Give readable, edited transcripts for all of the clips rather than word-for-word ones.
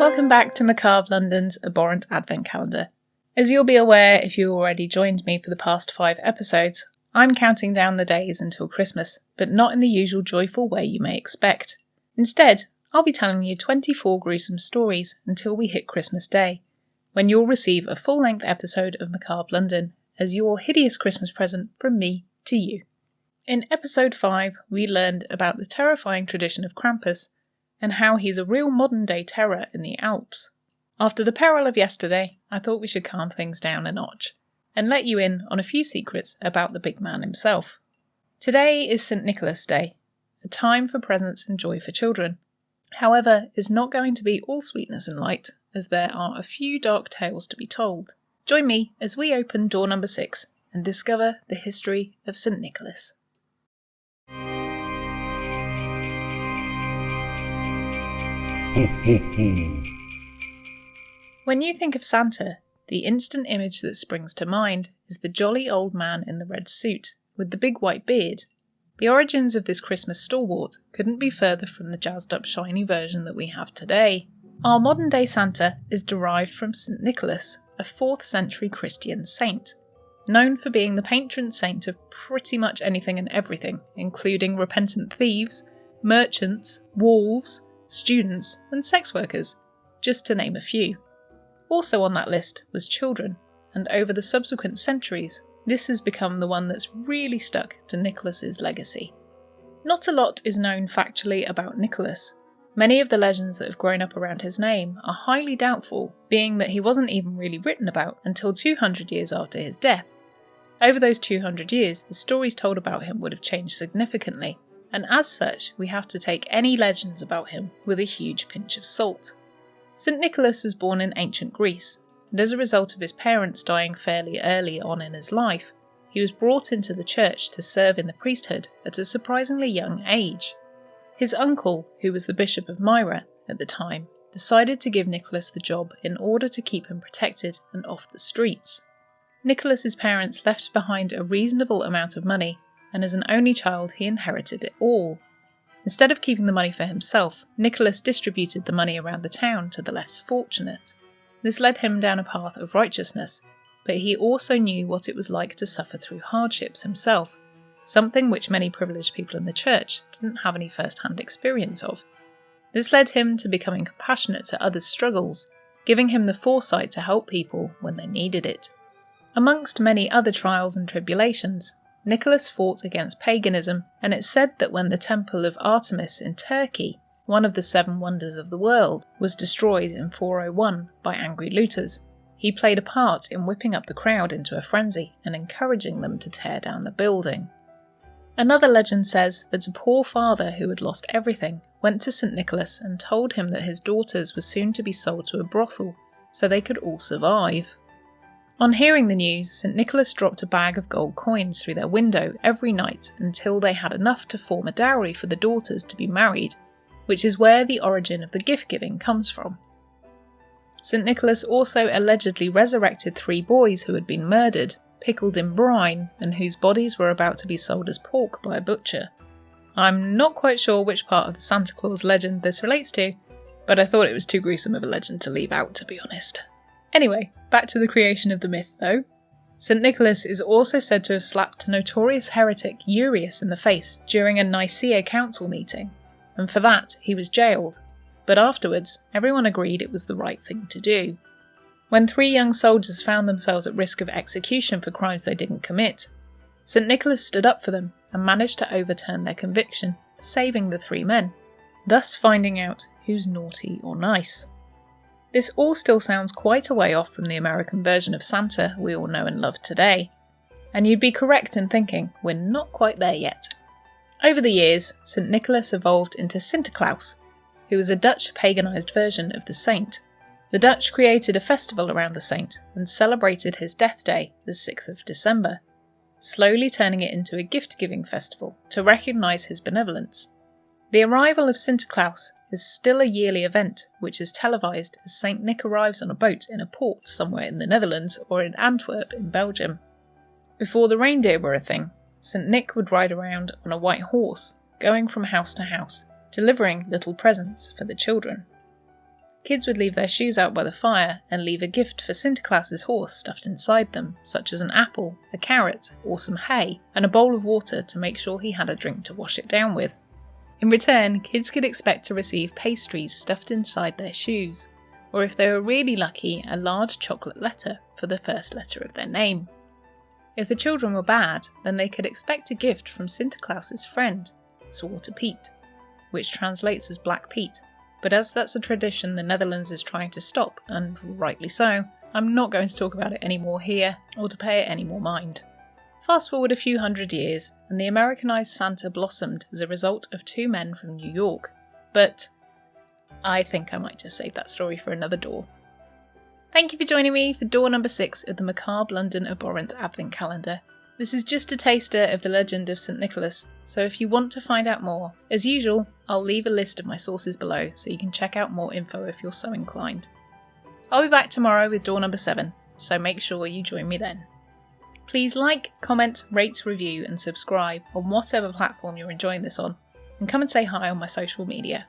Welcome back to Macabre London's Abhorrent Advent Calendar. As you'll be aware if you already joined me for the past 5 episodes, I'm counting down the days until Christmas, but not in the usual joyful way you may expect. Instead, I'll be telling you 24 gruesome stories until we hit Christmas Day, when you'll receive a full-length episode of Macabre London as your hideous Christmas present from me to you. In episode 5, we learned about the terrifying tradition of Krampus, and how he's a real modern-day terror in the Alps. After the peril of yesterday, I thought we should calm things down a notch, and let you in on a few secrets about the big man himself. Today is St. Nicholas Day, a time for presents and joy for children. However, it's not going to be all sweetness and light, as there are a few dark tales to be told. Join me as we open door number 6 and discover the history of St. Nicholas. When you think of Santa, the instant image that springs to mind is the jolly old man in the red suit, with the big white beard. The origins of this Christmas stalwart couldn't be further from the jazzed up shiny version that we have today. Our modern day Santa is derived from St. Nicholas, a 4th century Christian saint, known for being the patron saint of pretty much anything and everything, including repentant thieves, merchants, wolves, students, and sex workers, just to name a few. Also on that list was children, and over the subsequent centuries, this has become the one that's really stuck to Nicholas's legacy. Not a lot is known factually about Nicholas. Many of the legends that have grown up around his name are highly doubtful, being that he wasn't even really written about until 200 years after his death. Over those 200 years, the stories told about him would have changed significantly, and as such, we have to take any legends about him with a huge pinch of salt. St. Nicholas was born in ancient Greece, and as a result of his parents dying fairly early on in his life, he was brought into the church to serve in the priesthood at a surprisingly young age. His uncle, who was the Bishop of Myra at the time, decided to give Nicholas the job in order to keep him protected and off the streets. Nicholas's parents left behind a reasonable amount of money, and as an only child he inherited it all. Instead of keeping the money for himself, Nicholas distributed the money around the town to the less fortunate. This led him down a path of righteousness, but he also knew what it was like to suffer through hardships himself, something which many privileged people in the church didn't have any first-hand experience of. This led him to becoming compassionate to others' struggles, giving him the foresight to help people when they needed it. Amongst many other trials and tribulations, Nicholas fought against paganism, and it's said that when the Temple of Artemis in Turkey, one of the 7 wonders of the world, was destroyed in 401 by angry looters, he played a part in whipping up the crowd into a frenzy and encouraging them to tear down the building. Another legend says that a poor father who had lost everything went to St. Nicholas and told him that his daughters were soon to be sold to a brothel so they could all survive. On hearing the news, St. Nicholas dropped a bag of gold coins through their window every night until they had enough to form a dowry for the daughters to be married, which is where the origin of the gift-giving comes from. St. Nicholas also allegedly resurrected 3 boys who had been murdered, pickled in brine, and whose bodies were about to be sold as pork by a butcher. I'm not quite sure which part of the Santa Claus legend this relates to, but I thought it was too gruesome of a legend to leave out, to be honest. Anyway, back to the creation of the myth though. St. Nicholas is also said to have slapped notorious heretic Urius in the face during a Nicaea council meeting, and for that he was jailed, but afterwards everyone agreed it was the right thing to do. When 3 young soldiers found themselves at risk of execution for crimes they didn't commit, St. Nicholas stood up for them and managed to overturn their conviction, saving the 3 men, thus finding out who's naughty or nice. This all still sounds quite a way off from the American version of Santa we all know and love today, and you'd be correct in thinking we're not quite there yet. Over the years, St. Nicholas evolved into Sinterklaas, who was a Dutch paganised version of the saint. The Dutch created a festival around the saint and celebrated his death day, the 6th of December, slowly turning it into a gift-giving festival to recognise his benevolence. The arrival of Sinterklaas is still a yearly event which is televised as St. Nick arrives on a boat in a port somewhere in the Netherlands or in Antwerp in Belgium. Before the reindeer were a thing, St. Nick would ride around on a white horse, going from house to house, delivering little presents for the children. Kids would leave their shoes out by the fire and leave a gift for Santa Claus's horse stuffed inside them, such as an apple, a carrot, or some hay, and a bowl of water to make sure he had a drink to wash it down with. In return, kids could expect to receive pastries stuffed inside their shoes, or if they were really lucky, a large chocolate letter for the first letter of their name. If the children were bad, then they could expect a gift from Santa Claus's friend, Zwarte Piet, which translates as Black Pete. But as that's a tradition the Netherlands is trying to stop, and rightly so, I'm not going to talk about it anymore here, or to pay it any more mind. Fast forward a few hundred years, and the Americanized Santa blossomed as a result of two men from New York. But I think I might just save that story for another door. Thank you for joining me for door number 6 of the Macabre London Abhorrent Advent Calendar. This is just a taster of the legend of St. Nicholas, so if you want to find out more, as usual, I'll leave a list of my sources below so you can check out more info if you're so inclined. I'll be back tomorrow with door number 7, so make sure you join me then. Please like, comment, rate, review and subscribe on whatever platform you're enjoying this on, and come and say hi on my social media.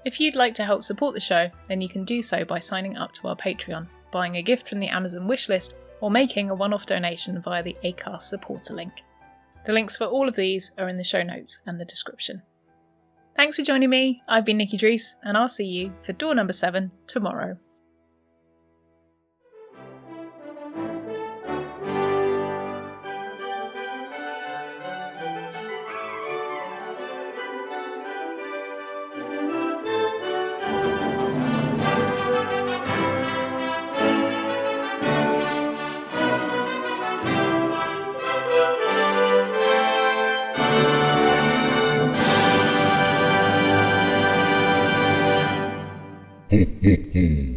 If you'd like to help support the show, then you can do so by signing up to our Patreon, buying a gift from the Amazon wishlist, or making a one-off donation via the Acast supporter link. The links for all of these are in the show notes and the description. Thanks for joining me, I've been Nikki Drees, and I'll see you for door number 7 tomorrow. Hey, hey, hey.